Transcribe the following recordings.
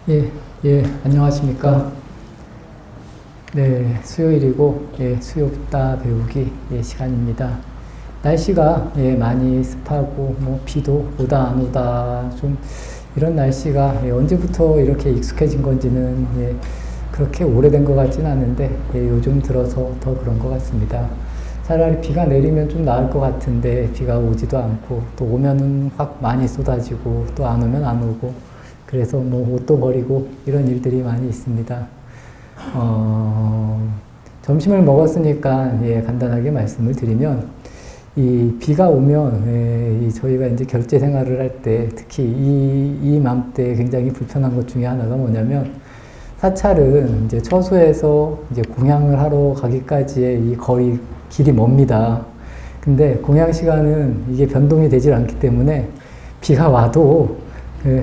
예, 안녕하십니까. 네, 수요일이고, 수요따 배우기, 시간입니다. 날씨가, 많이 습하고, 뭐, 비도 오다 안 오다, 좀, 이런 날씨가, 언제부터 이렇게 익숙해진 건지는, 그렇게 오래된 것 같진 않은데, 요즘 들어서 더 그런 것 같습니다. 차라리 비가 내리면 좀 나을 것 같은데, 비가 오지도 않고, 또 오면은 확 많이 쏟아지고, 또 안 오면 안 오고, 그래서 뭐 옷도 버리고 이런 일들이 많이 있습니다. 점심을 먹었으니까 간단하게 말씀을 드리면 이 비가 오면 저희가 이제 결제 생활을 할 때 특히 이맘때 굉장히 불편한 것 중에 하나가 뭐냐면 사찰은 이제 처소에서 이제 공양을 하러 가기까지의 이 거리 길이 멉니다. 근데 공양 시간은 이게 변동이 되질 않기 때문에 비가 와도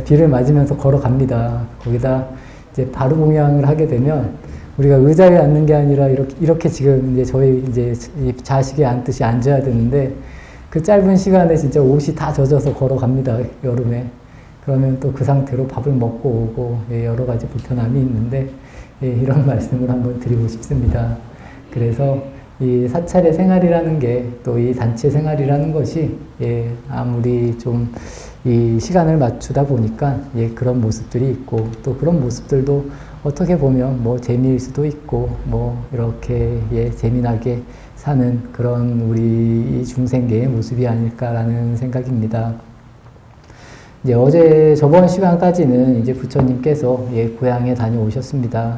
비를 맞으면서 걸어갑니다. 거기다 이제 바로 공양을 하게 되면 우리가 의자에 앉는 게 아니라 이렇게 지금 이제 저희 이제 좌식에 앉듯이 앉아야 되는데 그 짧은 시간에 진짜 옷이 다 젖어서 걸어갑니다. 여름에. 그러면 또 그 상태로 밥을 먹고 오고 여러 가지 불편함이 있는데 이런 말씀을 한번 드리고 싶습니다. 그래서 이 사찰의 생활이라는 게 또 이 단체 생활이라는 것이 아무리 좀 이 시간을 맞추다 보니까 그런 모습들이 있고 또 그런 모습들도 어떻게 보면 뭐 재미일 수도 있고 뭐 이렇게 재미나게 사는 그런 우리 이 중생계의 모습이 아닐까라는 생각입니다. 이제 저번 시간까지는 이제 부처님께서 고향에 다녀오셨습니다.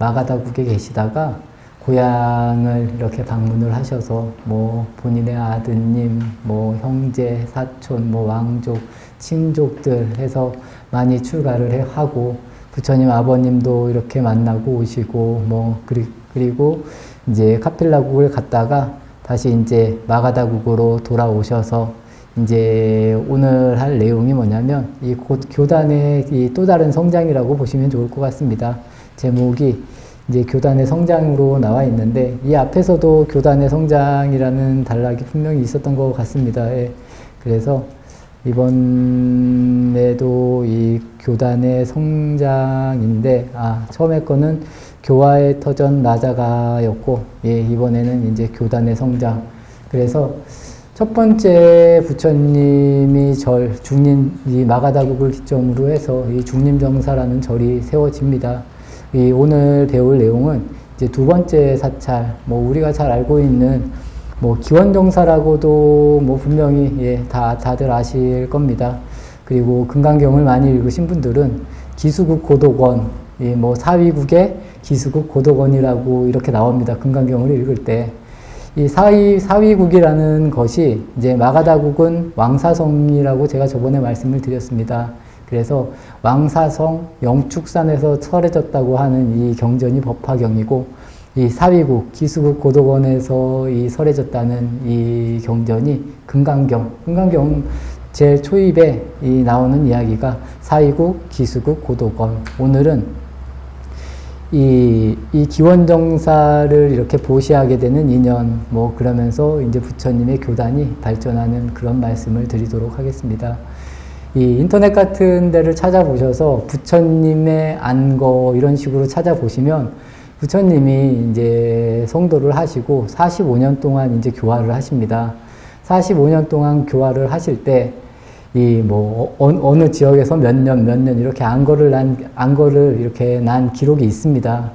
마가다국에 계시다가 고향을 이렇게 방문을 하셔서 뭐 본인의 아드님, 뭐 형제, 사촌, 뭐 왕족, 친족들 해서 많이 출가를 하고 부처님 아버님도 이렇게 만나고 오시고 뭐 그리고 이제 카필라국을 갔다가 다시 이제 마가다국으로 돌아오셔서 이제 오늘 할 내용이 뭐냐면 이 곧 교단의 이 또 다른 성장이라고 보시면 좋을 것 같습니다. 제목이 이제 교단의 성장으로 나와 있는데 이 앞에서도 교단의 성장이라는 단락이 분명히 있었던 것 같습니다. 그래서 이번에도 이 교단의 성장인데 처음에 거는 교화의 터전 나자가였고 이번에는 이제 교단의 성장. 그래서 첫 번째 부처님이 이 마가다국을 기점으로 해서 이 중림정사라는 절이 세워집니다. 이 오늘 배울 내용은 이제 두 번째 사찰, 뭐 우리가 잘 알고 있는 뭐 기원정사라고도 뭐 분명히 다들 아실 겁니다. 그리고 금강경을 많이 읽으신 분들은 기수국 고독원, 뭐 사위국의 기수국 고독원이라고 이렇게 나옵니다. 금강경을 읽을 때. 이 사위국이라는 것이 이제 마가다국은 왕사성이라고 제가 저번에 말씀을 드렸습니다. 그래서 왕사성 영축산에서 설해졌다고 하는 이 경전이 법화경이고 이 사위국 기수국 고독원에서 이 설해졌다는 이 경전이 금강경 제일 초입에 나오는 이야기가 사위국 기수국 고독원. 오늘은 이 기원정사를 이렇게 보시하게 되는 인연 뭐 그러면서 이제 부처님의 교단이 발전하는 그런 말씀을 드리도록 하겠습니다. 이 인터넷 같은 데를 찾아보셔서 부처님의 안거 이런 식으로 찾아보시면 부처님이 이제 성도를 하시고 45년 동안 이제 교화를 하십니다. 45년 동안 교화를 하실 때 이 뭐 어느 지역에서 몇 년 이렇게 안거를 이렇게 난 기록이 있습니다.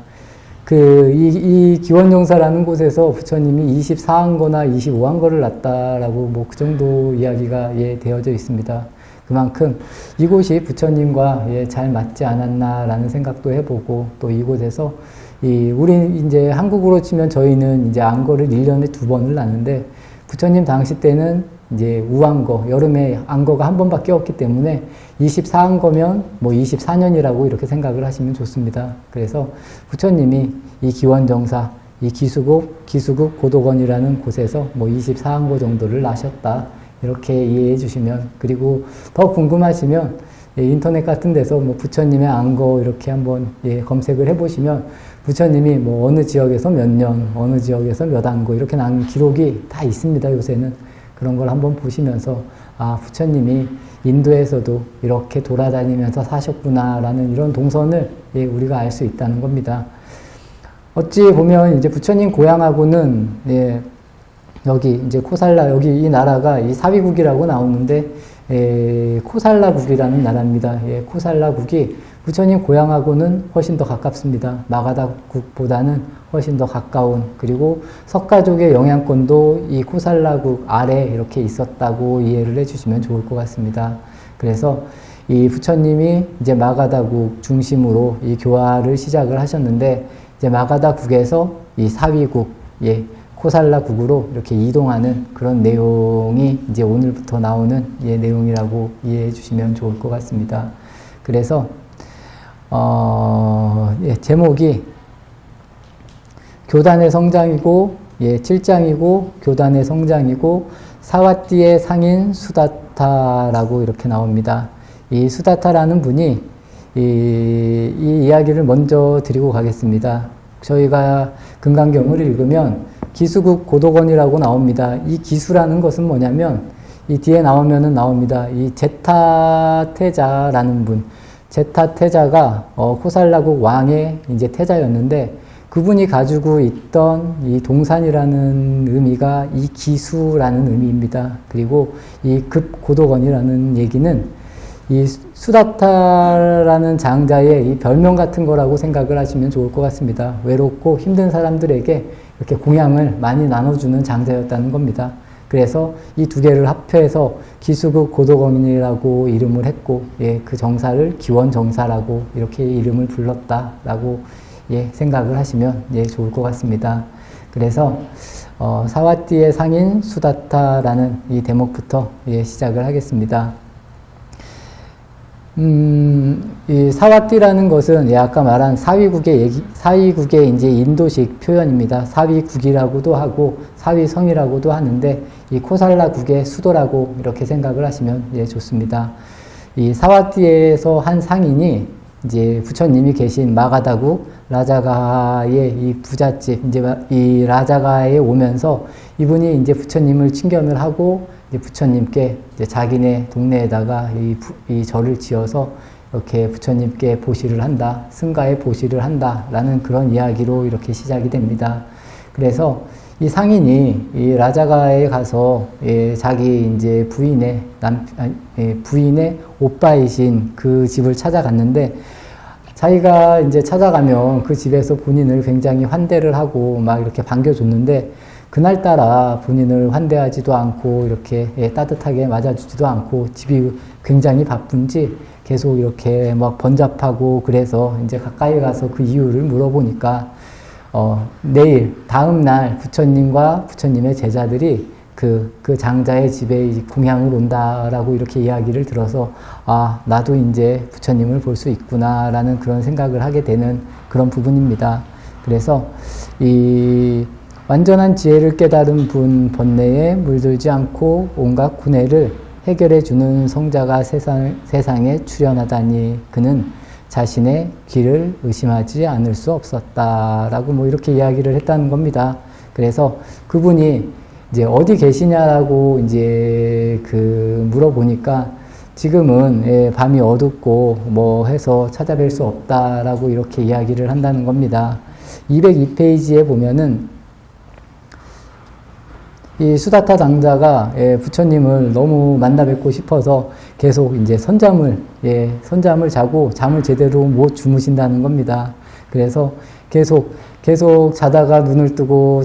이 기원정사라는 곳에서 부처님이 24안거나 25안거를 났다라고 뭐 그 정도 이야기가 되어져 있습니다. 그만큼 이곳이 부처님과 잘 맞지 않았나라는 생각도 해보고 또 이곳에서 우리 이제 한국으로 치면 저희는 이제 안거를 1년에 2번을 낳는데 부처님 당시 때는 이제 우안거, 여름에 안거가 한 번밖에 없기 때문에 24안거면 뭐 24년이라고 이렇게 생각을 하시면 좋습니다. 그래서 부처님이 이 기원정사, 이 기수국 고독원이라는 곳에서 뭐 24안거 정도를 나셨다. 이렇게 이해해 주시면, 그리고 더 궁금하시면 인터넷 같은 데서 뭐 부처님의 안거 이렇게 한번 검색을 해보시면 부처님이 뭐 어느 지역에서 몇 년, 어느 지역에서 몇 안거 이렇게 난 기록이 다 있습니다. 요새는 그런 걸 한번 보시면서 아, 부처님이 인도에서도 이렇게 돌아다니면서 사셨구나라는 이런 동선을 예, 우리가 알 수 있다는 겁니다. 어찌 보면 이제 부처님 고향하고는 예, 여기 이제 코살라 여기 이 나라가 이 사위국이라고 나오는데 코살라국이라는 나라입니다. 예, 코살라국이 부처님 고향하고는 훨씬 더 가깝습니다. 마가다국보다는 훨씬 더 가까운, 그리고 석가족의 영향권도 이 코살라국 아래 이렇게 있었다고 이해를 해주시면 좋을 것 같습니다. 그래서 이 부처님이 이제 마가다국 중심으로 이 교화를 시작을 하셨는데, 이제 마가다국에서 이 사위국, 예, 코살라국으로 이렇게 이동하는 그런 내용이 이제 오늘부터 나오는 예, 내용이라고 이해해 주시면 좋을 것 같습니다. 그래서 예, 제목이 교단의 성장이고, 예, 7장이고, 교단의 성장이고, 사와띠의 상인 수다타라고 이렇게 나옵니다. 이 수다타라는 분이 이 이야기를 먼저 드리고 가겠습니다. 저희가 금강경을 읽으면 기수국 고도건이라고 나옵니다. 이 기수라는 것은 뭐냐면, 이 뒤에 나오면은 나옵니다. 이 제타태자라는 분, 제타태자가 코살라국 왕의 이제 태자였는데, 그분이 가지고 있던 이 동산이라는 의미가 이 기수라는 의미입니다. 그리고 이 급고도건이라는 얘기는 이 수다타라는 장자의 이 별명 같은 거라고 생각을 하시면 좋을 것 같습니다. 외롭고 힘든 사람들에게 이렇게 공양을 많이 나눠주는 장자였다는 겁니다. 그래서 이 두 개를 합해서 기수급 고도건이라고 이름을 했고, 예, 그 정사를 기원정사라고 이렇게 이름을 불렀다라고 예, 생각을 하시면 예, 좋을 것 같습니다. 그래서 사와띠의 상인 수다타라는 이 대목부터 예, 시작을 하겠습니다. 이 사와띠라는 것은 예, 아까 말한 사위국의 이제 인도식 표현입니다. 사위국이라고도 하고 사위성이라고도 하는데, 이 코살라국의 수도라고 이렇게 생각을 하시면 예, 좋습니다. 이 사와띠에서 한 상인이 이제 부처님이 계신 마가다국 라자가의 이 부잣집, 이제 이 라자가에 오면서 이분이 이제 부처님을 친견을 하고, 이제 부처님께 이제 자기네 동네에다가 이 절을 지어서 이렇게 부처님께 보시를 한다, 승가에 보시를 한다라는 그런 이야기로 이렇게 시작이 됩니다. 그래서 이 상인이 이 라자가에 가서 예, 자기 이제 부인의 오빠이신 그 집을 찾아갔는데, 자기가 이제 찾아가면 그 집에서 본인을 굉장히 환대를 하고 막 이렇게 반겨줬는데, 그날따라 본인을 환대하지도 않고 이렇게 예, 따뜻하게 맞아주지도 않고 집이 굉장히 바쁜지 계속 이렇게 막 번잡하고, 그래서 이제 가까이 가서 그 이유를 물어보니까 내일 다음 날 부처님과 부처님의 제자들이 그 장자의 집에 공양을 온다라고 이렇게 이야기를 들어서, 아, 나도 이제 부처님을 볼 수 있구나라는 그런 생각을 하게 되는 그런 부분입니다. 그래서 이 완전한 지혜를 깨달은 분 번뇌에 물들지 않고 온갖 구뇌를 해결해 주는 성자가 세상에 출현하다니, 그는 자신의 길을 의심하지 않을 수 없었다라고 뭐 이렇게 이야기를 했다는 겁니다. 그래서 그분이 이제 어디 계시냐라고 이제 물어보니까, 지금은 예, 밤이 어둡고 뭐 해서 찾아뵐 수 없다라고 이렇게 이야기를 한다는 겁니다. 202페이지에 보면은 이 수다타 장자가 예, 부처님을 너무 만나 뵙고 싶어서 계속 이제 선잠을 자고 잠을 제대로 못 주무신다는 겁니다. 그래서 계속 자다가 눈을 뜨고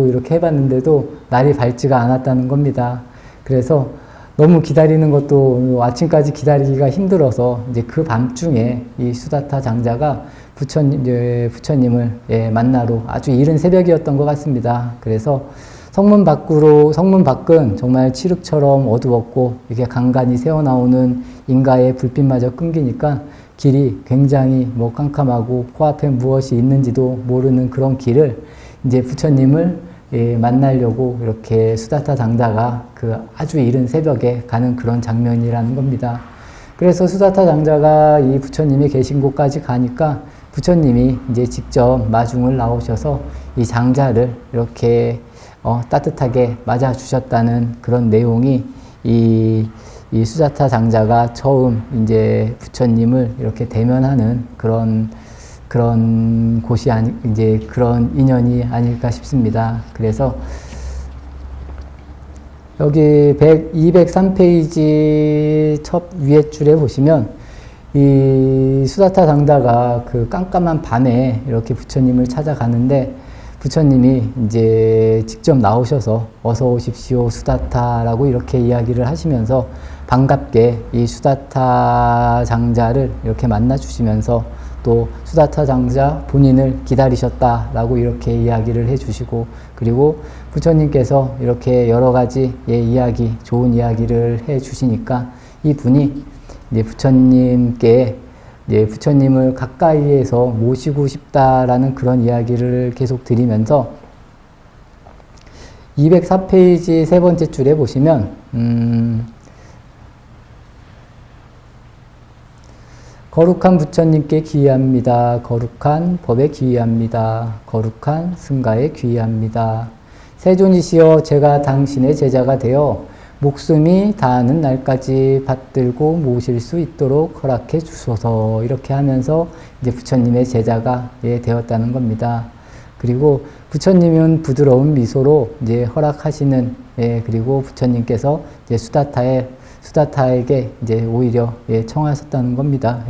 이렇게 해봤는데도 날이 밝지가 않았다는 겁니다. 그래서 너무 기다리는 것도 아침까지 기다리기가 힘들어서 이제 그 밤중에 이 수다타 장자가 부처님을 예, 만나러 아주 이른 새벽이었던 것 같습니다. 그래서 성문 밖은 정말 칠흑처럼 어두웠고, 이게 간간히 새어나오는 인가의 불빛마저 끊기니까 길이 굉장히 뭐 깜깜하고 코앞에 무엇이 있는지도 모르는 그런 길을 이제 부처님을 예, 만나려고 이렇게 수다타 장자가 그 아주 이른 새벽에 가는 그런 장면이라는 겁니다. 그래서 수다타 장자가 이 부처님이 계신 곳까지 가니까 부처님이 이제 직접 마중을 나오셔서 이 장자를 이렇게 따뜻하게 맞아주셨다는 그런 내용이 이 수자타 장자가 처음 이제 부처님을 이렇게 대면하는 그런 곳이 이제 그런 인연이 아닐까 싶습니다. 그래서 여기 203페이지 첫 위에 줄에 보시면 이 수다타 장자가 그 깜깜한 밤에 이렇게 부처님을 찾아가는데 부처님이 이제 직접 나오셔서 어서 오십시오 수다타라고 이렇게 이야기를 하시면서 반갑게 이 수다타 장자를 이렇게 만나 주시면서 또 수다타 장자 본인을 기다리셨다라고 이렇게 이야기를 해주시고 그리고 부처님께서 이렇게 여러 가지 이야기, 좋은 이야기를 해주시니까 이 분이 이제 부처님께 이제 부처님을 가까이에서 모시고 싶다라는 그런 이야기를 계속 드리면서 204페이지 세 번째 줄에 보시면 거룩한 부처님께 귀의합니다. 거룩한 법에 귀의합니다. 거룩한 승가에 귀의합니다. 세존이시여 제가 당신의 제자가 되어 목숨이 다하는 날까지 받들고 모실 수 있도록 허락해 주소서 이렇게 하면서 이제 부처님의 제자가 되었다는 겁니다. 그리고 부처님은 부드러운 미소로 이제 허락하시는 그리고 부처님께서 이제 수다타에게 이제 오히려 청하셨다는 겁니다.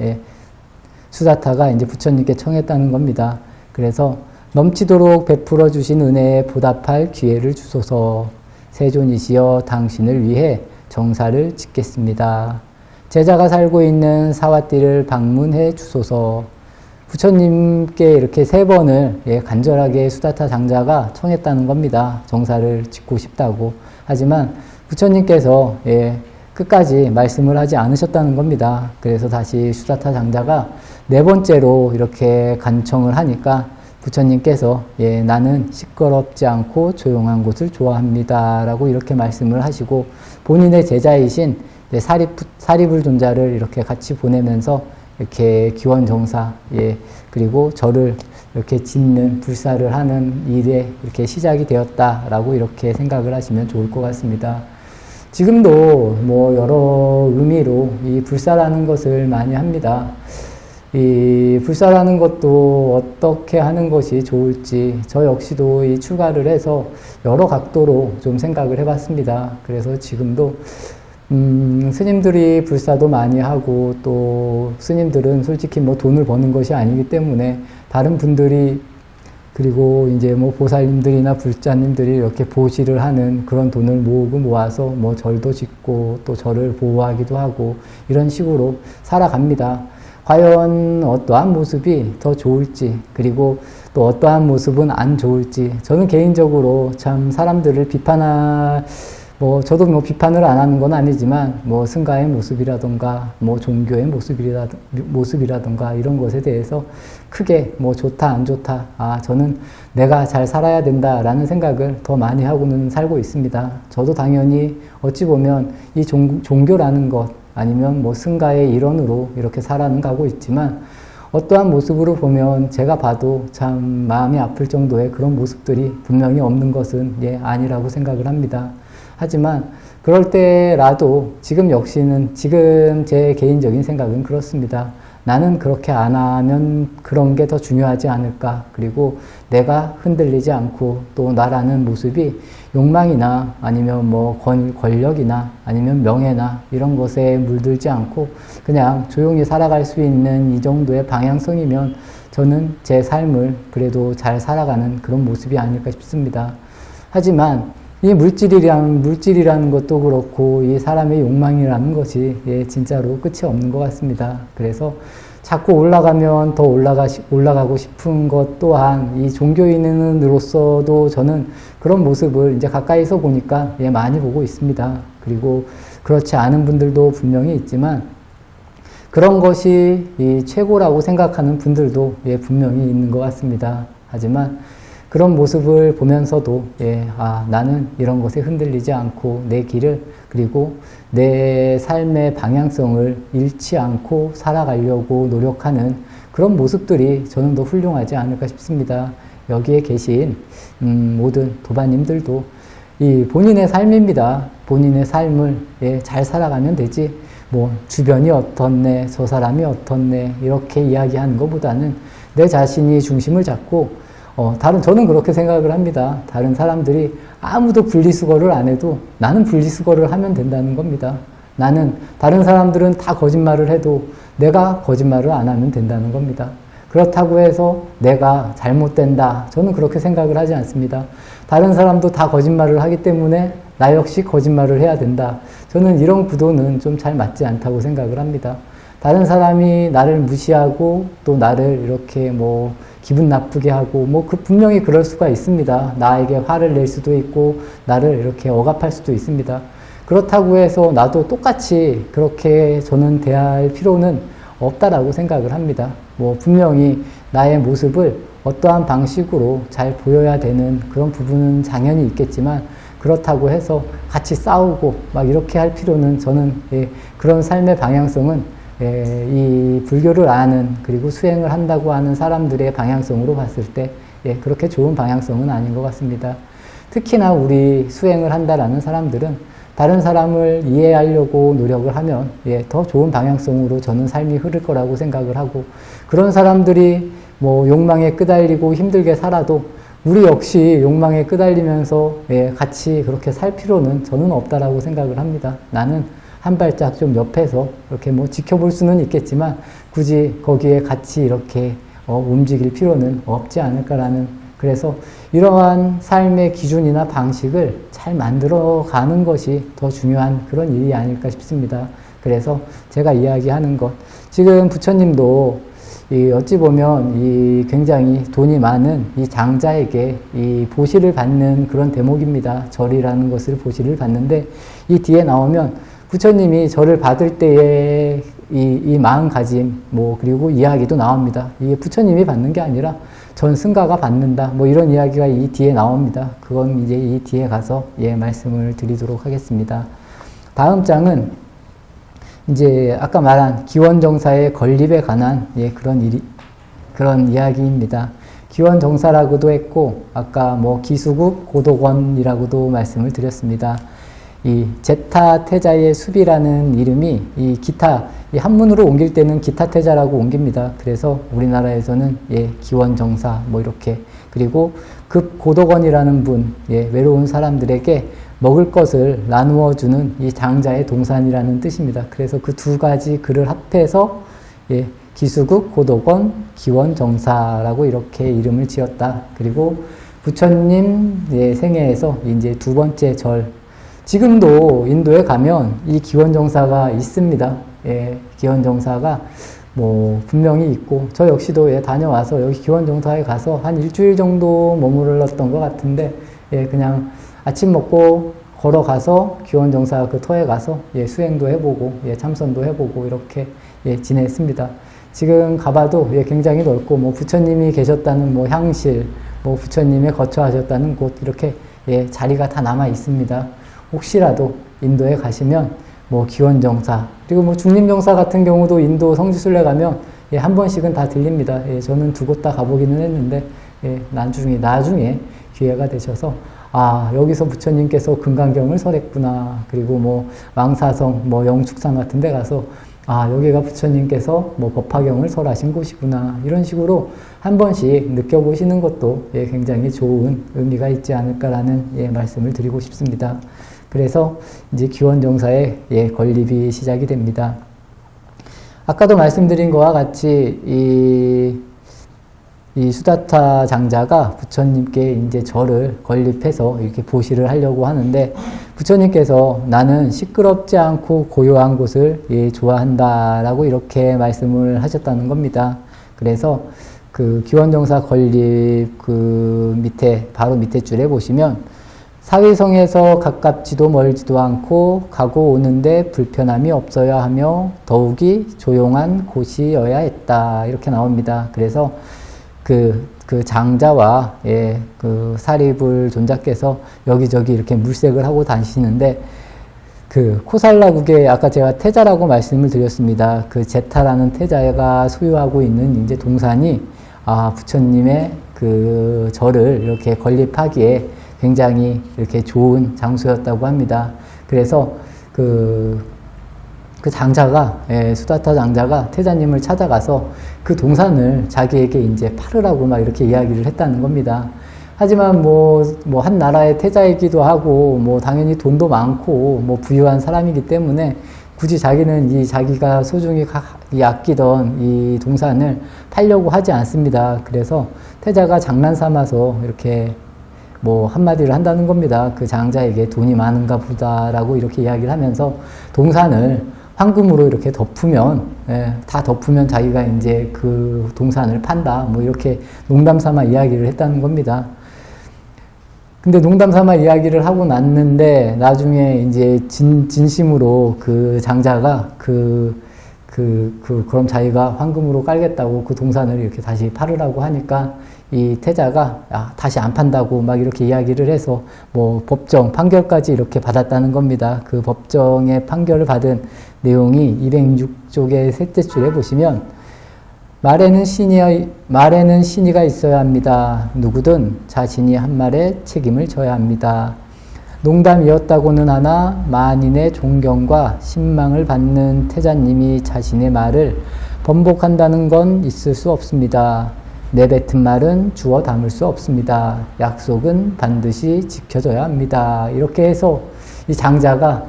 수다타가 이제 부처님께 청했다는 겁니다. 그래서 넘치도록 베풀어 주신 은혜에 보답할 기회를 주소서. 세존이시여 당신을 위해 정사를 짓겠습니다. 제자가 살고 있는 사와띠를 방문해 주소서. 부처님께 이렇게 세 번을 간절하게 수다타 장자가 청했다는 겁니다. 정사를 짓고 싶다고. 하지만 부처님께서 끝까지 말씀을 하지 않으셨다는 겁니다. 그래서 다시 수다타 장자가 네 번째로 이렇게 간청을 하니까 부처님께서 나는 시끄럽지 않고 조용한 곳을 좋아합니다 라고 이렇게 말씀을 하시고 본인의 제자이신 사리불 존자를 이렇게 같이 보내면서 이렇게 기원정사 그리고 절을 이렇게 짓는 불사를 하는 일에 이렇게 시작이 되었다라고 이렇게 생각을 하시면 좋을 것 같습니다. 지금도 뭐 여러 의미로 이 불사라는 것을 많이 합니다. 이 불사라는 것도 어떻게 하는 것이 좋을지 저 역시도 이 추가를 해서 여러 각도로 좀 생각을 해봤습니다. 그래서 지금도 스님들이 불사도 많이 하고 또 스님들은 솔직히 뭐 돈을 버는 것이 아니기 때문에 다른 분들이 그리고 이제 뭐 보살님들이나 불자님들이 이렇게 보시를 하는 그런 돈을 모아서 뭐 절도 짓고 또 절을 보호하기도 하고 이런 식으로 살아갑니다. 과연 어떠한 모습이 더 좋을지 그리고 또 어떠한 모습은 안 좋을지 저는 개인적으로 참 사람들을 뭐 저도 뭐 비판을 안 하는 건 아니지만 뭐 승가의 모습이라던가 뭐 종교의 모습이라던가 이런 것에 대해서 크게 뭐 좋다 안 좋다 저는 내가 잘 살아야 된다라는 생각을 더 많이 하고는 살고 있습니다. 저도 당연히 어찌 보면 이 종교라는 것 아니면 뭐 승가의 일원으로 이렇게 살아가고 있지만 어떠한 모습으로 보면 제가 봐도 참 마음이 아플 정도의 그런 모습들이 분명히 없는 것은 아니라고 생각을 합니다. 하지만 그럴 때라도 지금 역시는 지금 제 개인적인 생각은 그렇습니다. 나는 그렇게 안 하면 그런 게 더 중요하지 않을까. 그리고 내가 흔들리지 않고 또 나라는 모습이 욕망이나 아니면 뭐 권력이나 아니면 명예나 이런 것에 물들지 않고 그냥 조용히 살아갈 수 있는 이 정도의 방향성이면 저는 제 삶을 그래도 잘 살아가는 그런 모습이 아닐까 싶습니다. 하지만 이 물질이라는 것도 그렇고 이 사람의 욕망이라는 것이 진짜로 끝이 없는 것 같습니다. 그래서 자꾸 올라가면 더 올라가고 싶은 것 또한 이 종교인으로서도 저는 그런 모습을 이제 가까이서 보니까 많이 보고 있습니다. 그리고 그렇지 않은 분들도 분명히 있지만 그런 것이 이 최고라고 생각하는 분들도 분명히 있는 것 같습니다. 하지만 그런 모습을 보면서도 나는 이런 것에 흔들리지 않고 내 길을 그리고 내 삶의 방향성을 잃지 않고 살아가려고 노력하는 그런 모습들이 저는 더 훌륭하지 않을까 싶습니다. 여기에 계신 모든 도반님들도 이 본인의 삶입니다. 본인의 삶을 잘 살아가면 되지. 뭐 주변이 어떻네, 저 사람이 어떻네 이렇게 이야기하는 것보다는 내 자신이 중심을 잡고 저는 그렇게 생각을 합니다. 다른 사람들이 아무도 분리수거를 안 해도 나는 분리수거를 하면 된다는 겁니다. 다른 사람들은 다 거짓말을 해도 내가 거짓말을 안 하면 된다는 겁니다. 그렇다고 해서 내가 잘못된다. 저는 그렇게 생각을 하지 않습니다. 다른 사람도 다 거짓말을 하기 때문에 나 역시 거짓말을 해야 된다. 저는 이런 구도는 좀 잘 맞지 않다고 생각을 합니다. 다른 사람이 나를 무시하고 또 나를 이렇게 뭐 기분 나쁘게 하고 분명히 그럴 수가 있습니다. 나에게 화를 낼 수도 있고 나를 이렇게 억압할 수도 있습니다. 그렇다고 해서 나도 똑같이 그렇게 저는 대할 필요는 없다라고 생각을 합니다. 분명히 나의 모습을 어떠한 방식으로 잘 보여야 되는 그런 부분은 당연히 있겠지만 그렇다고 해서 같이 싸우고 막 이렇게 할 필요는 저는 그런 삶의 방향성은 이 불교를 아는 그리고 수행을 한다고 하는 사람들의 방향성으로 봤을 때 그렇게 좋은 방향성은 아닌 것 같습니다. 특히나 우리 수행을 한다라는 사람들은 다른 사람을 이해하려고 노력을 하면 더 좋은 방향성으로 저는 삶이 흐를 거라고 생각을 하고 그런 사람들이 욕망에 끄달리고 힘들게 살아도 우리 역시 욕망에 끄달리면서 같이 그렇게 살 필요는 저는 없다라고 생각을 합니다. 나는 한 발짝 좀 옆에서 이렇게 지켜볼 수는 있겠지만 굳이 거기에 같이 이렇게 움직일 필요는 없지 않을까라는 그래서 이러한 삶의 기준이나 방식을 잘 만들어가는 것이 더 중요한 그런 일이 아닐까 싶습니다. 그래서 제가 이야기하는 것 지금 부처님도 어찌 보면 굉장히 돈이 많은 이 장자에게 이 보시를 받는 그런 대목입니다. 절이라는 것을 보시를 받는데 이 뒤에 나오면 부처님이 절을 받을 때의 이 마음가짐 그리고 이야기도 나옵니다. 이게 부처님이 받는 게 아니라 전 승가가 받는다. 이런 이야기가 이 뒤에 나옵니다. 그건 이제 이 뒤에 가서 말씀을 드리도록 하겠습니다. 다음 장은 이제 아까 말한 기원정사의 건립에 관한 그런 이야기입니다. 기원정사라고도 했고 아까 기수국 고도권이라고도 말씀을 드렸습니다. 이 제타태자의 수비라는 이름이 이 한문으로 옮길 때는 기타태자라고 옮깁니다. 그래서 우리나라에서는 기원정사 이렇게 그리고 급고도건이라는 분 외로운 사람들에게 먹을 것을 나누어 주는 이 장자의 동산이라는 뜻입니다. 그래서 그 두 가지 글을 합해서 기수국 고도건 기원정사라고 이렇게 이름을 지었다. 그리고 부처님 생애에서 이제 두 번째 절 지금도 인도에 가면 이 기원정사가 있습니다. 기원정사가 분명히 있고 저 역시도 다녀와서 여기 기원정사에 가서 한 일주일 정도 머물렀던 것 같은데 그냥 아침 먹고 걸어가서 기원정사 그 터에 가서 수행도 해보고 참선도 해보고 이렇게 지냈습니다. 지금 가봐도 굉장히 넓고 부처님이 계셨다는 향실 부처님의 거처하셨다는 곳 이렇게 자리가 다 남아 있습니다. 혹시라도 인도에 가시면 기원정사 그리고 중림정사 같은 경우도 인도 성지순례 가면 한 번씩은 다 들립니다. 저는 두 곳 다 가보기는 했는데 나중에 기회가 되셔서 여기서 부처님께서 금강경을 설했구나. 그리고 왕사성 영축산 같은 데 가서 여기가 부처님께서 법화경을 설하신 곳이구나. 이런 식으로 한 번씩 느껴보시는 것도 굉장히 좋은 의미가 있지 않을까라는 말씀을 드리고 싶습니다. 그래서 이제 기원정사의 건립이 시작이 됩니다. 아까도 말씀드린 것과 같이 이 수다타 장자가 부처님께 이제 절을 건립해서 이렇게 보시를 하려고 하는데 부처님께서 나는 시끄럽지 않고 고요한 곳을 좋아한다라고 이렇게 말씀을 하셨다는 겁니다. 그래서 그 기원정사 건립 바로 밑에 줄에 보시면 사위성에서 가깝지도 멀지도 않고 가고 오는데 불편함이 없어야 하며 더욱이 조용한 곳이어야 했다. 이렇게 나옵니다. 그래서 그 장자와 그 사리불 존자께서 여기저기 이렇게 물색을 하고 다니시는데 그 코살라국에 아까 제가 태자라고 말씀을 드렸습니다. 그 제타라는 태자가 소유하고 있는 이제 동산이 부처님의 그 절을 이렇게 건립하기에 굉장히 이렇게 좋은 장소였다고 합니다. 그래서 그 장자가, 수다타 장자가 태자님을 찾아가서 그 동산을 자기에게 이제 팔으라고 막 이렇게 이야기를 했다는 겁니다. 하지만 한 나라의 태자이기도 하고, 당연히 돈도 많고, 부유한 사람이기 때문에 굳이 자기는 자기가 소중히 아끼던 이 동산을 팔려고 하지 않습니다. 그래서 태자가 장난 삼아서 이렇게 한마디를 한다는 겁니다. 그 장자에게 돈이 많은가 보다라고 이렇게 이야기를 하면서 동산을 황금으로 이렇게 덮으면, 다 덮으면 자기가 이제 그 동산을 판다. 이렇게 농담 삼아 이야기를 했다는 겁니다. 근데 농담 삼아 이야기를 하고 났는데, 나중에 이제 진심으로 그 장자가 그럼 자기가 황금으로 깔겠다고 그 동산을 이렇게 다시 팔으라고 하니까 이 태자가 다시 안 판다고 막 이렇게 이야기를 해서 법정 판결까지 이렇게 받았다는 겁니다. 그 법정의 판결을 받은 내용이 206쪽의 셋째 줄에 보시면 말에는 신의가 있어야 합니다. 누구든 자신이 한 말에 책임을 져야 합니다. 농담이었다고는 하나 만인의 존경과 신망을 받는 태자님이 자신의 말을 번복한다는 건 있을 수 없습니다. 내뱉은 말은 주워 담을 수 없습니다. 약속은 반드시 지켜져야 합니다. 이렇게 해서 이 장자가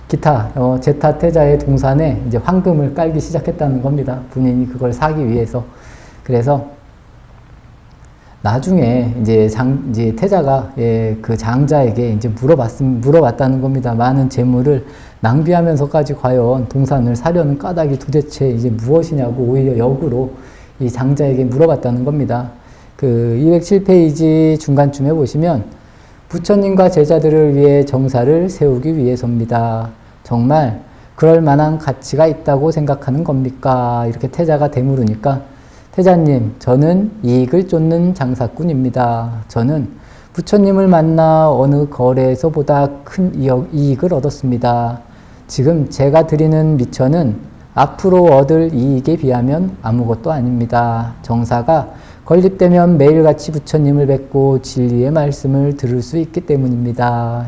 기타 제타 태자의 동산에 이제 황금을 깔기 시작했다는 겁니다. 본인이 그걸 사기 위해서. 그래서 나중에 이제 태자가 그 장자에게 이제 물어봤다는 겁니다. 많은 재물을 낭비하면서까지 과연 동산을 사려는 까닭이 도대체 이제 무엇이냐고 오히려 역으로 이 장자에게 물어봤다는 겁니다. 그 207페이지 중간쯤에 보시면 부처님과 제자들을 위해 정사를 세우기 위해서입니다. 정말 그럴 만한 가치가 있다고 생각하는 겁니까? 이렇게 태자가 되물으니까 태자님, 저는 이익을 쫓는 장사꾼입니다. 저는 부처님을 만나 어느 거래에서보다 큰 이익을 얻었습니다. 지금 제가 드리는 미천은 앞으로 얻을 이익에 비하면 아무것도 아닙니다. 정사가 건립되면 매일같이 부처님을 뵙고 진리의 말씀을 들을 수 있기 때문입니다.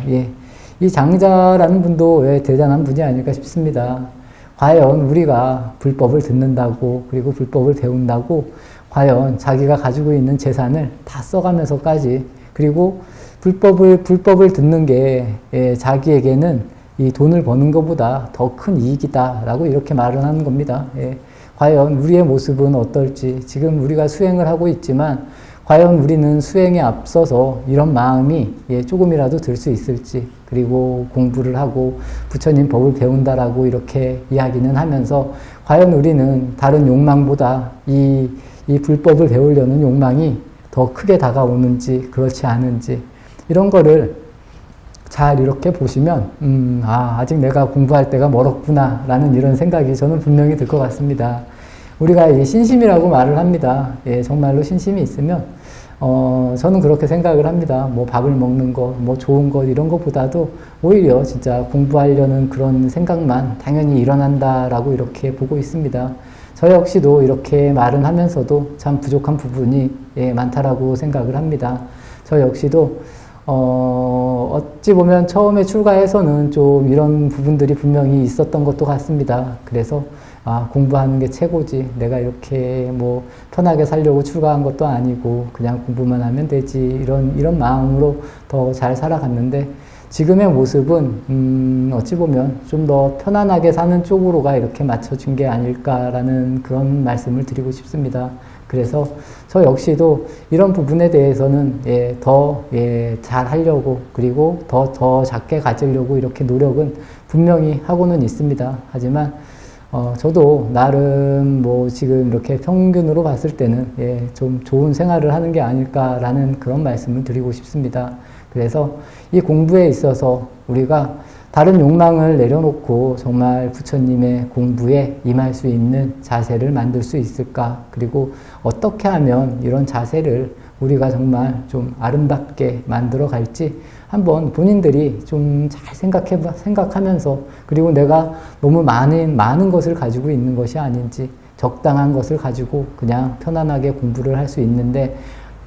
이 장자라는 분도 대단한 분이 아닐까 싶습니다. 과연 우리가 불법을 듣는다고 그리고 불법을 배운다고 과연 자기가 가지고 있는 재산을 다 써가면서까지 그리고 불법을 듣는 게 자기에게는 이 돈을 버는 것보다 더 큰 이익이다라고 이렇게 말을 하는 겁니다. 과연 우리의 모습은 어떨지 지금 우리가 수행을 하고 있지만 과연 우리는 수행에 앞서서 이런 마음이 조금이라도 들 수 있을지 그리고 공부를 하고 부처님 법을 배운다라고 이렇게 이야기는 하면서 과연 우리는 다른 욕망보다 이 불법을 배우려는 욕망이 더 크게 다가오는지 그렇지 않은지 이런 거를 잘 이렇게 보시면 아직 내가 공부할 때가 멀었구나 라는 이런 생각이 저는 분명히 들 것 같습니다. 우리가 이 신심이라고 말을 합니다. 정말로 신심이 있으면 저는 그렇게 생각을 합니다. 밥을 먹는 것, 좋은 것 이런 것보다도 오히려 진짜 공부하려는 그런 생각만 당연히 일어난다라고 이렇게 보고 있습니다. 저 역시도 이렇게 말은 하면서도 참 부족한 부분이 많다라고 생각을 합니다. 저 역시도 어찌 보면 처음에 출가해서는 좀 이런 부분들이 분명히 있었던 것도 같습니다. 그래서 공부하는 게 최고지. 내가 이렇게 편하게 살려고 출가한 것도 아니고 그냥 공부만 하면 되지. 이런 마음으로 더 잘 살아갔는데 지금의 모습은 어찌 보면 좀 더 편안하게 사는 쪽으로가 이렇게 맞춰진 게 아닐까라는 그런 말씀을 드리고 싶습니다. 그래서 저 역시도 이런 부분에 대해서는 더 잘 하려고 그리고 더 작게 가지려고 이렇게 노력은 분명히 하고는 있습니다. 하지만 저도 나름 지금 이렇게 평균으로 봤을 때는 좀 좋은 생활을 하는 게 아닐까라는 그런 말씀을 드리고 싶습니다. 그래서 이 공부에 있어서 우리가 다른 욕망을 내려놓고 정말 부처님의 공부에 임할 수 있는 자세를 만들 수 있을까? 그리고 어떻게 하면 이런 자세를 우리가 정말 좀 아름답게 만들어 갈지 한번 본인들이 좀 잘 생각하면서 그리고 내가 너무 많은 것을 가지고 있는 것이 아닌지 적당한 것을 가지고 그냥 편안하게 공부를 할 수 있는데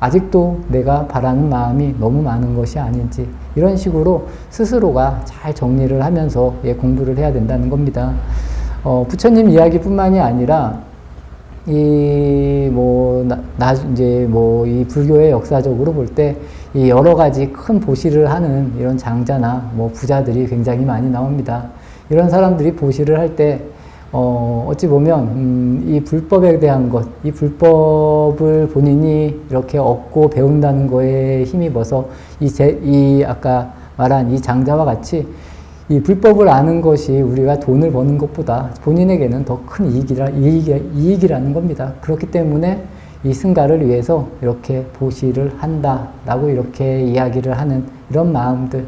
아직도 내가 바라는 마음이 너무 많은 것이 아닌지 이런 식으로 스스로가 잘 정리를 하면서 공부를 해야 된다는 겁니다. 부처님 이야기뿐만이 아니라 이 불교의 역사적으로 볼 때 이 여러 가지 큰 보시를 하는 이런 장자나 부자들이 굉장히 많이 나옵니다. 이런 사람들이 보시를 할 때 어찌 보면 이 불법에 대한 것, 이 불법을 본인이 이렇게 얻고 배운다는 거에 힘입어서 이 아까 말한 이 장자와 같이 이 불법을 아는 것이 우리가 돈을 버는 것보다 본인에게는 더 큰 이익이라는 겁니다. 그렇기 때문에 이 승가를 위해서 이렇게 보시를 한다라고 이렇게 이야기를 하는 이런 마음들,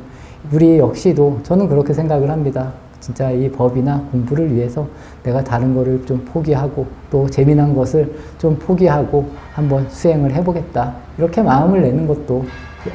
우리 역시도 저는 그렇게 생각을 합니다. 진짜 이 법이나 공부를 위해서 내가 다른 거를 좀 포기하고 또 재미난 것을 좀 포기하고 한번 수행을 해보겠다. 이렇게 마음을 내는 것도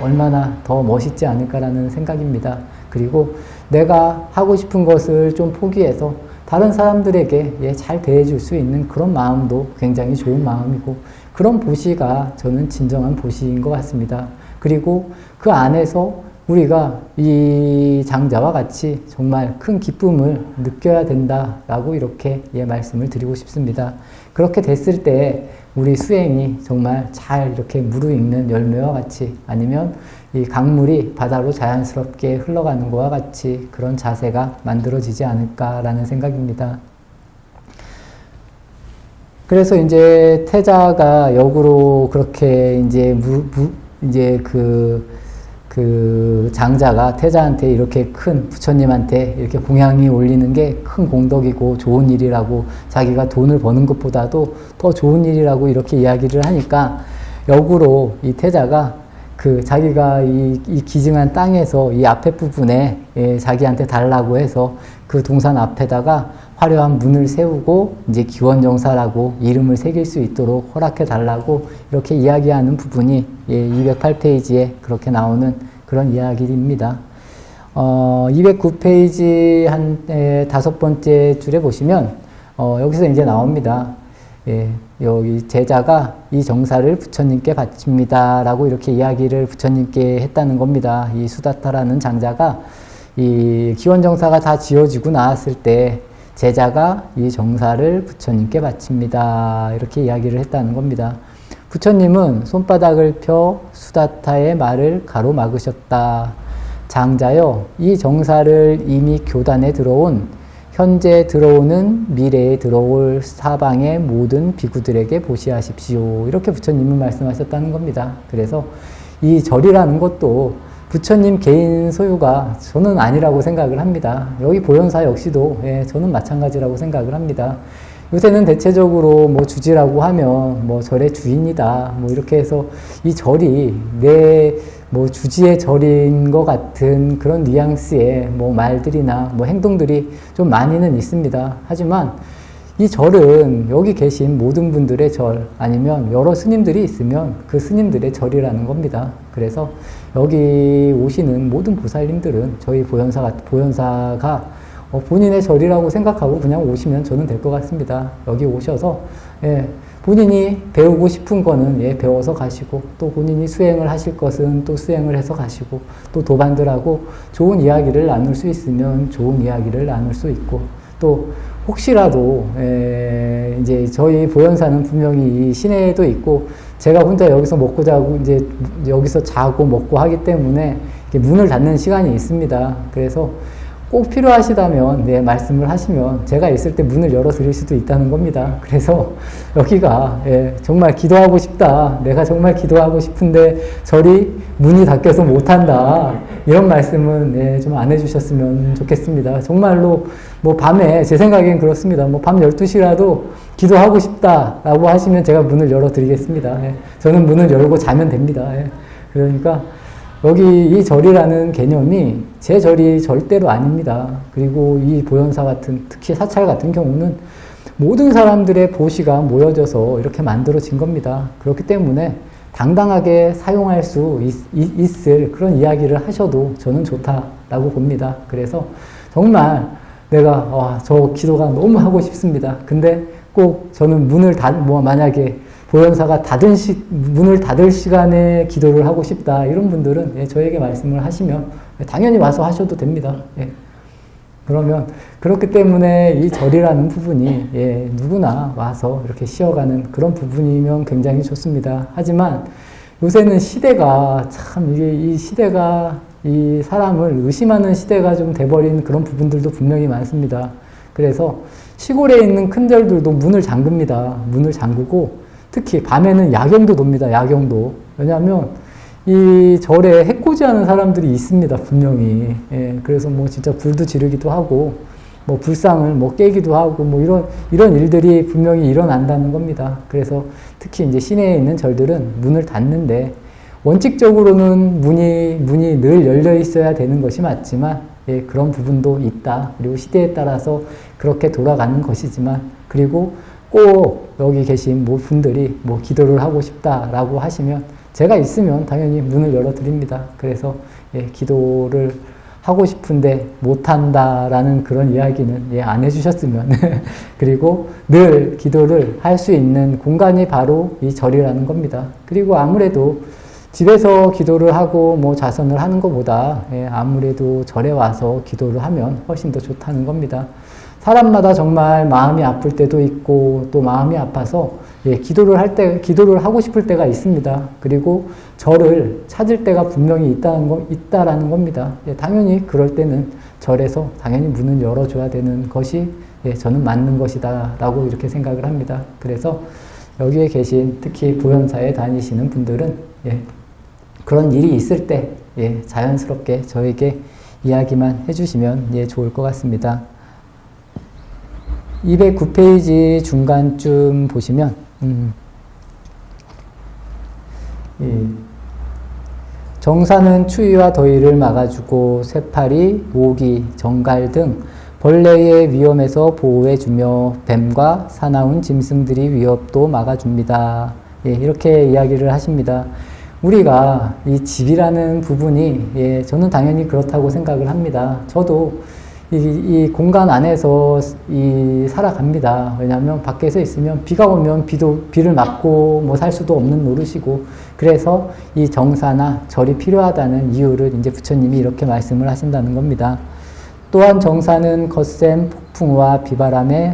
얼마나 더 멋있지 않을까라는 생각입니다. 그리고 내가 하고 싶은 것을 좀 포기해서 다른 사람들에게 잘 대해줄 수 있는 그런 마음도 굉장히 좋은 마음이고 그런 보시가 저는 진정한 보시인 것 같습니다. 그리고 그 안에서 우리가 이 장자와 같이 정말 큰 기쁨을 느껴야 된다라고 이렇게 말씀을 드리고 싶습니다. 그렇게 됐을 때 우리 수행이 정말 잘 이렇게 무르익는 열매와 같이 아니면 이 강물이 바다로 자연스럽게 흘러가는 것과 같이 그런 자세가 만들어지지 않을까라는 생각입니다. 그래서 이제 태자가 역으로 그렇게 이제 그 장자가 태자한테 이렇게 큰 부처님한테 이렇게 공양이 올리는 게 큰 공덕이고 좋은 일이라고 자기가 돈을 버는 것보다도 더 좋은 일이라고 이렇게 이야기를 하니까 역으로 이 태자가 그 자기가 이 기증한 땅에서 이 앞에 부분에 자기한테 달라고 해서 그 동산 앞에다가 화려한 문을 세우고 이제 기원정사라고 이름을 새길 수 있도록 허락해 달라고 이렇게 이야기하는 부분이 208페이지에 그렇게 나오는 그런 이야기입니다. 209페이지 한 5번째 줄에 보시면 여기서 이제 나옵니다. 여기 제자가 이 정사를 부처님께 바칩니다 라고 이렇게 이야기를 부처님께 했다는 겁니다. 이 수다타라는 장자가 이 기원정사가 다 지어지고 나왔을 때 제자가 이 정사를 부처님께 바칩니다 이렇게 이야기를 했다는 겁니다. 부처님은 손바닥을 펴 수다타의 말을 가로막으셨다. 장자여, 이 정사를 이미 교단에 들어온, 현재 들어오는, 미래에 들어올 사방의 모든 비구들에게 보시하십시오. 이렇게 부처님은 말씀하셨다는 겁니다. 그래서 이 절이라는 것도 부처님 개인 소유가 저는 아니라고 생각을 합니다. 여기 보현사 역시도 저는 마찬가지라고 생각을 합니다. 요새는 대체적으로 주지라고 하면 절의 주인이다 이렇게 해서 이 절이 내 주지의 절인 것 같은 그런 뉘앙스의 말들이나 행동들이 좀 많이는 있습니다. 하지만 이 절은 여기 계신 모든 분들의 절 아니면 여러 스님들이 있으면 그 스님들의 절이라는 겁니다. 그래서 여기 오시는 모든 보살님들은 저희 보현사가 본인의 절이라고 생각하고 그냥 오시면 저는 될 것 같습니다. 여기 오셔서 본인이 배우고 싶은 거는 배워서 가시고 또 본인이 수행을 하실 것은 또 수행을 해서 가시고 또 도반들하고 좋은 이야기를 나눌 수 있으면 좋은 이야기를 나눌 수 있고 또 혹시라도 이제 저희 보현사는 분명히 이 시내에도 있고 제가 혼자 여기서 먹고 자고 이제 여기서 자고 먹고 하기 때문에 문을 닫는 시간이 있습니다. 그래서 꼭 필요하시다면 말씀을 하시면 제가 있을 때 문을 열어드릴 수도 있다는 겁니다. 그래서 여기가 정말 기도하고 싶다. 내가 정말 기도하고 싶은데 절이 문이 닫혀서 못한다. 이런 말씀은 좀 안 해주셨으면 좋겠습니다. 정말로 밤에 제 생각엔 그렇습니다. 밤 12시라도 기도하고 싶다라고 하시면 제가 문을 열어드리겠습니다. 저는 문을 열고 자면 됩니다. 그러니까 여기 이 절이라는 개념이 제 절이 절대로 아닙니다. 그리고 이 보현사 같은, 특히 사찰 같은 경우는 모든 사람들의 보시가 모여져서 이렇게 만들어진 겁니다. 그렇기 때문에 당당하게 사용할 수 있을 그런 이야기를 하셔도 저는 좋다라고 봅니다. 그래서 정말 내가 저 기도가 너무 하고 싶습니다. 근데 꼭 저는 문을 만약에 보현사가 문을 닫을 시간에 기도를 하고 싶다. 이런 분들은 예, 저에게 말씀을 하시면 당연히 와서 하셔도 됩니다. 예. 그러면 그렇기 때문에 이 절이라는 부분이 예, 누구나 와서 이렇게 쉬어가는 그런 부분이면 굉장히 좋습니다. 하지만 요새는 시대가 참 이 시대가 이 사람을 의심하는 시대가 좀 돼버린 그런 부분들도 분명히 많습니다. 그래서 시골에 있는 큰 절들도 문을 잠급니다. 문을 잠그고 특히 밤에는 야경도 돕니다. 야경도. 왜냐하면 이 절에 해코지하는 사람들이 있습니다. 분명히. 예, 그래서 뭐 진짜 불도 지르기도 하고 뭐 불상을 뭐 깨기도 하고 뭐 이런 일들이 분명히 일어난다는 겁니다. 그래서 특히 이제 시내에 있는 절들은 문을 닫는데 원칙적으로는 문이 늘 열려 있어야 되는 것이 맞지만 예, 그런 부분도 있다. 그리고 시대에 따라서 그렇게 돌아가는 것이지만 그리고 꼭 여기 계신 분들이 뭐 기도를 하고 싶다라고 하시면 제가 있으면 당연히 문을 열어드립니다. 그래서 예, 기도를 하고 싶은데 못한다라는 그런 이야기는 예, 안 해주셨으면 그리고 늘 기도를 할 수 있는 공간이 바로 이 절이라는 겁니다. 그리고 아무래도 집에서 기도를 하고 뭐 자선을 하는 것보다 예, 아무래도 절에 와서 기도를 하면 훨씬 더 좋다는 겁니다. 사람마다 정말 마음이 아플 때도 있고 또 마음이 아파서 예, 기도를 하고 싶을 때가 있습니다. 그리고 절을 찾을 때가 분명히 있다라는 겁니다. 예, 당연히 그럴 때는 절에서 당연히 문을 열어줘야 되는 것이 예, 저는 맞는 것이다 라고 이렇게 생각을 합니다. 그래서 여기에 계신 특히 보현사에 다니시는 분들은 예, 그런 일이 있을 때 예, 자연스럽게 저에게 이야기만 해주시면 예, 좋을 것 같습니다. 209페이지 중간쯤 보시면 예, 정사는 추위와 더위를 막아주고 쇠파리, 모기, 정갈 등 벌레의 위험에서 보호해주며 뱀과 사나운 짐승들이 위협도 막아줍니다. 예, 이렇게 이야기를 하십니다. 우리가 이 집이라는 부분이 예, 저는 당연히 그렇다고 생각을 합니다. 저도 이 공간 안에서 살아갑니다. 왜냐하면 밖에서 있으면 비가 오면 비를 맞고 뭐 살 수도 없는 노릇이고 그래서 이 정사나 절이 필요하다는 이유를 이제 부처님이 이렇게 말씀을 하신다는 겁니다. 또한 정사는 거센 폭풍과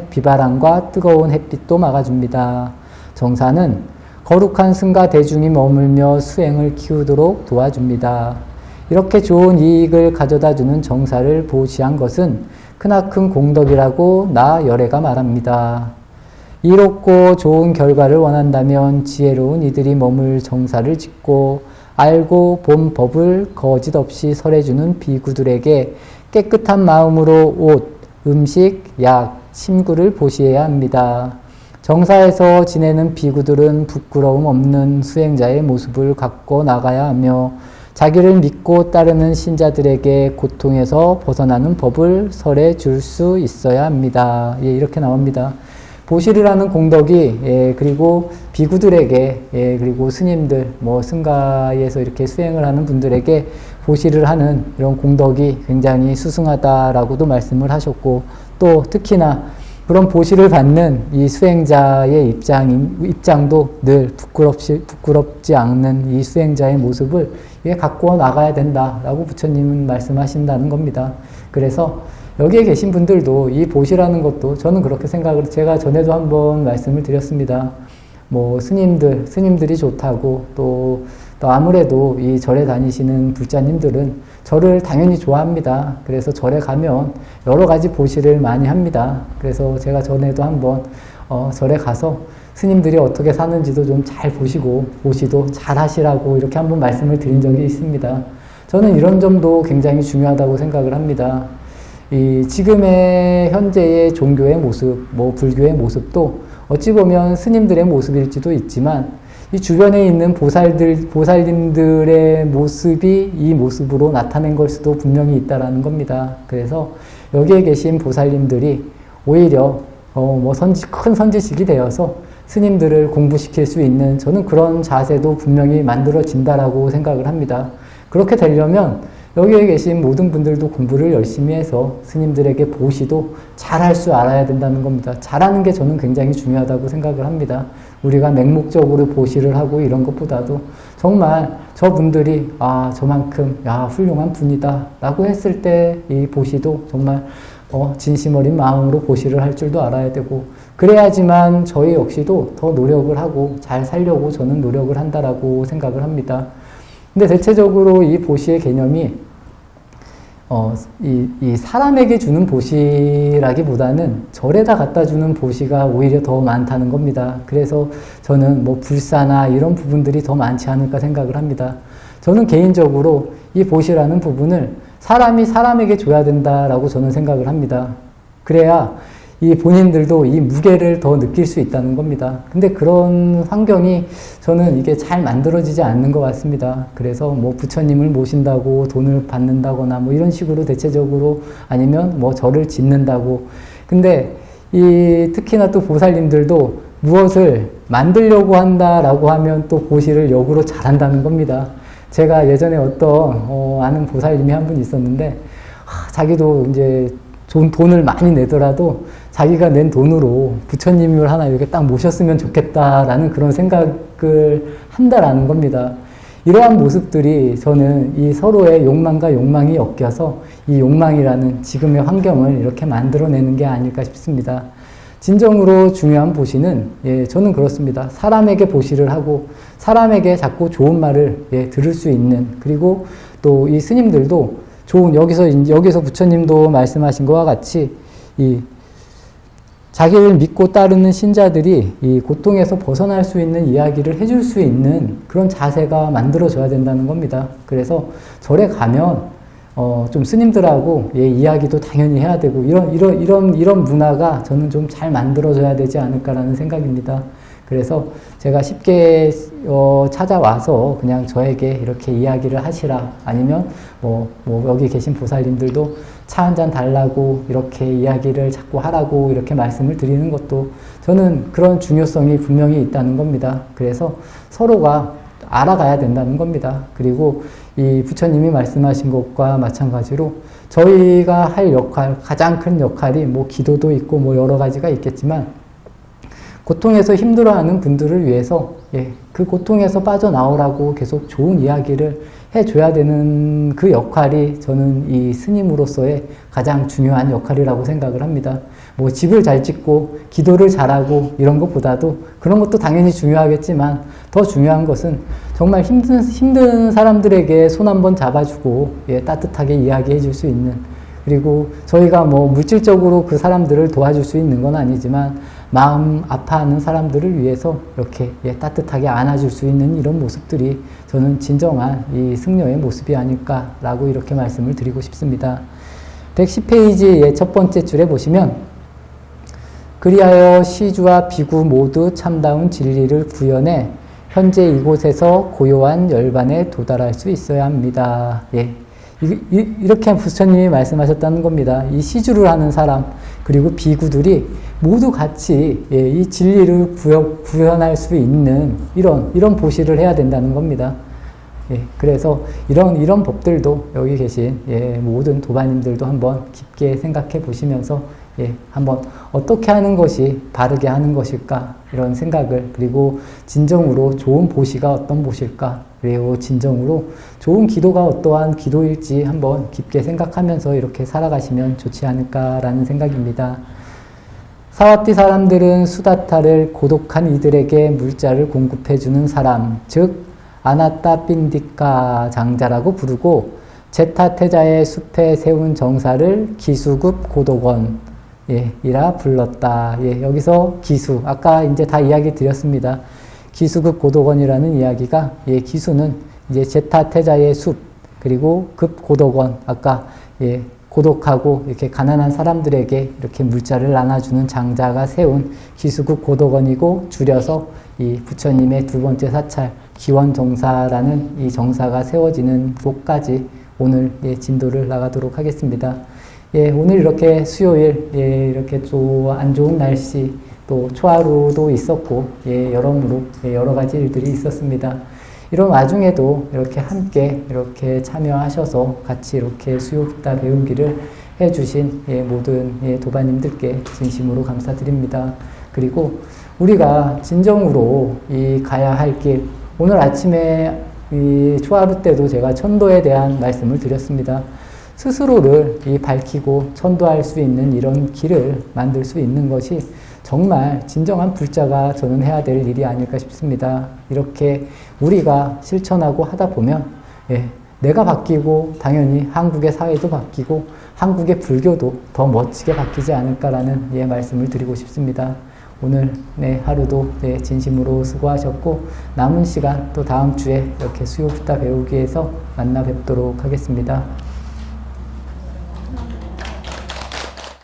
비바람과 뜨거운 햇빛도 막아줍니다. 정사는 거룩한 승가 대중이 머물며 수행을 키우도록 도와줍니다. 이렇게 좋은 이익을 가져다주는 정사를 보시한 것은 크나큰 공덕이라고 나 열애가 말합니다. 이롭고 좋은 결과를 원한다면 지혜로운 이들이 머물 정사를 짓고 알고 본 법을 거짓 없이 설해주는 비구들에게 깨끗한 마음으로 옷, 음식, 약, 침구를 보시해야 합니다. 정사에서 지내는 비구들은 부끄러움 없는 수행자의 모습을 갖고 나가야 하며 자기를 믿고 따르는 신자들에게 고통에서 벗어나는 법을 설해 줄 수 있어야 합니다. 예, 이렇게 나옵니다. 보실이라는 공덕이 예, 그리고 비구들에게 예, 그리고 스님들 승가에서 이렇게 수행을 하는 분들에게 보실을 하는 이런 공덕이 굉장히 수승하다라고도 말씀을 하셨고 또 특히나 그런 보실을 받는 이 수행자의 입장도 늘 부끄럽지 않는 이 수행자의 모습을 갖고 나가야 된다라고 부처님은 말씀하신다는 겁니다. 그래서 여기에 계신 분들도 이 보시라는 것도 저는 그렇게 제가 전에도 한번 말씀을 드렸습니다. 뭐 스님들이 좋다고 또 아무래도 이 절에 다니시는 불자님들은 절을 당연히 좋아합니다. 그래서 절에 가면 여러 가지 보시를 많이 합니다. 그래서 제가 전에도 한번 절에 가서 스님들이 어떻게 사는지도 좀 잘 보시고 보시도 잘 하시라고 이렇게 한번 말씀을 드린 적이 있습니다. 저는 이런 점도 굉장히 중요하다고 생각을 합니다. 이 지금의 현재의 종교의 모습, 불교의 모습도 어찌 보면 스님들의 모습일지도 있지만 이 주변에 있는 보살님들의 모습이 이 모습으로 나타낸 걸 수도 분명히 있다라는 겁니다. 그래서 여기에 계신 보살님들이 오히려 큰 선지식이 되어서 스님들을 공부시킬 수 있는 저는 그런 자세도 분명히 만들어진다라고 생각을 합니다. 그렇게 되려면 여기에 계신 모든 분들도 공부를 열심히 해서 스님들에게 보시도 잘할 줄 알아야 된다는 겁니다. 잘하는 게 저는 굉장히 중요하다고 생각을 합니다. 우리가 맹목적으로 보시를 하고 이런 것보다도 정말 저분들이 저만큼 훌륭한 분이다 라고 했을 때 이 보시도 정말 진심 어린 마음으로 보시를 할 줄도 알아야 되고, 그래야지만 저희 역시도 더 노력을 하고 잘 살려고 저는 노력을 한다라고 생각을 합니다. 근데 대체적으로 이 보시의 개념이 이 사람에게 주는 보시라기보다는 절에다 갖다 주는 보시가 오히려 더 많다는 겁니다. 그래서 저는 뭐 불사나 이런 부분들이 더 많지 않을까 생각을 합니다. 저는 개인적으로 이 보시라는 부분을 사람이 사람에게 줘야 된다라고 저는 생각을 합니다. 그래야 이 본인들도 이 무게를 더 느낄 수 있다는 겁니다. 근데 그런 환경이 저는 이게 잘 만들어지지 않는 것 같습니다. 그래서 뭐 부처님을 모신다고 돈을 받는다거나 뭐 이런 식으로 대체적으로, 아니면 뭐 절을 짓는다고. 근데 특히나 또 보살님들도 무엇을 만들려고 한다라고 하면 또 보시를 역으로 잘한다는 겁니다. 제가 예전에 어떤 아는 보살님이 한 분 있었는데, 자기도 이제 돈을 많이 내더라도 자기가 낸 돈으로 부처님을 하나 이렇게 딱 모셨으면 좋겠다라는 그런 생각을 한다라는 겁니다. 이러한 모습들이 저는 이 서로의 욕망과 욕망이 엮여서 이 욕망이라는 지금의 환경을 이렇게 만들어내는 게 아닐까 싶습니다. 진정으로 중요한 보시는, 저는 그렇습니다. 사람에게 보시를 하고 사람에게 자꾸 좋은 말을 들을 수 있는, 그리고 또 이 스님들도 좋은, 여기서 부처님도 말씀하신 것과 같이 자기를 믿고 따르는 신자들이 이 고통에서 벗어날 수 있는 이야기를 해줄 수 있는 그런 자세가 만들어져야 된다는 겁니다. 그래서 절에 가면 좀 스님들하고 이야기도 당연히 해야 되고, 이런 문화가 저는 좀 잘 만들어져야 되지 않을까라는 생각입니다. 그래서 제가 쉽게 찾아와서 그냥 저에게 이렇게 이야기를 하시라, 아니면 뭐 여기 계신 보살님들도 차 한 잔 달라고 이렇게 이야기를 자꾸 하라고 이렇게 말씀을 드리는 것도 저는 그런 중요성이 분명히 있다는 겁니다. 그래서 서로가 알아가야 된다는 겁니다. 그리고 이 부처님이 말씀하신 것과 마찬가지로 저희가 할 역할, 가장 큰 역할이 뭐 기도도 있고 뭐 여러 가지가 있겠지만, 고통에서 힘들어하는 분들을 위해서 그 고통에서 빠져나오라고 계속 좋은 이야기를 해줘야 되는 그 역할이 저는 이 스님으로서의 가장 중요한 역할이라고 생각을 합니다. 뭐 집을 잘 짓고 기도를 잘하고 이런 것보다도, 그런 것도 당연히 중요하겠지만 더 중요한 것은 정말 힘든 사람들에게 손 한번 잡아주고 따뜻하게 이야기해 줄 수 있는, 그리고 저희가 뭐 물질적으로 그 사람들을 도와줄 수 있는 건 아니지만 마음 아파하는 사람들을 위해서 이렇게 따뜻하게 안아줄 수 있는 이런 모습들이 저는 진정한 이 승려의 모습이 아닐까라고 이렇게 말씀을 드리고 싶습니다. 110페이지의 첫 번째 줄에 보시면, 그리하여 시주와 비구 모두 참다운 진리를 구현해 현재 이곳에서 고요한 열반에 도달할 수 있어야 합니다. 이렇게 부처님이 말씀하셨다는 겁니다. 이 시주를 하는 사람, 그리고 비구들이 모두 같이 이 진리를 구현할 수 있는 이런 보시를 해야 된다는 겁니다. 그래서 이런 법들도 여기 계신 모든 도반님들도 한번 깊게 생각해 보시면서 한번 어떻게 하는 것이 바르게 하는 것일까, 이런 생각을, 그리고 진정으로 좋은 보시가 어떤 보실까, 그리고 진정으로 좋은 기도가 어떠한 기도일지 한번 깊게 생각하면서 이렇게 살아가시면 좋지 않을까라는 생각입니다. 사와띠 사람들은 수다타를 고독한 이들에게 물자를 공급해주는 사람, 즉 아나따 빈디카 장자라고 부르고, 제타태자의 숲에 세운 정사를 기수급 고독원 이라 불렀다. 여기서 기수, 아까 이제 다 이야기 드렸습니다. 기수급 고독원이라는 이야기가, 기수는 이제 제타태자의 숲, 그리고 급 고독원, 아까 고독하고 이렇게 가난한 사람들에게 이렇게 물자를 나눠주는 장자가 세운 기수급 고독원이고, 줄여서 이 부처님의 두 번째 사찰 기원정사라는 이 정사가 세워지는 곳까지 오늘 진도를 나가도록 하겠습니다. 오늘 이렇게 수요일, 이렇게 또 안 좋은 날씨, 또 초하루도 있었고, 여러모로 여러 가지 일들이 있었습니다. 이런 와중에도 이렇게 함께 이렇게 참여하셔서 같이 이렇게 수요붓다 배우기를 해주신 모든 도반님들께 진심으로 감사드립니다. 그리고 우리가 진정으로 가야 할 길, 오늘 아침에 초하루 때도 제가 천도에 대한 말씀을 드렸습니다. 스스로를 밝히고 천도할 수 있는 이런 길을 만들 수 있는 것이 정말 진정한 불자가 저는 해야 될 일이 아닐까 싶습니다. 이렇게 우리가 실천하고 하다 보면 내가 바뀌고 당연히 한국의 사회도 바뀌고 한국의 불교도 더 멋지게 바뀌지 않을까라는 말씀을 드리고 싶습니다. 오늘 하루도 진심으로 수고하셨고 남은 시간 또 다음 주에 이렇게 수요붓다 배우기에서 만나 뵙도록 하겠습니다.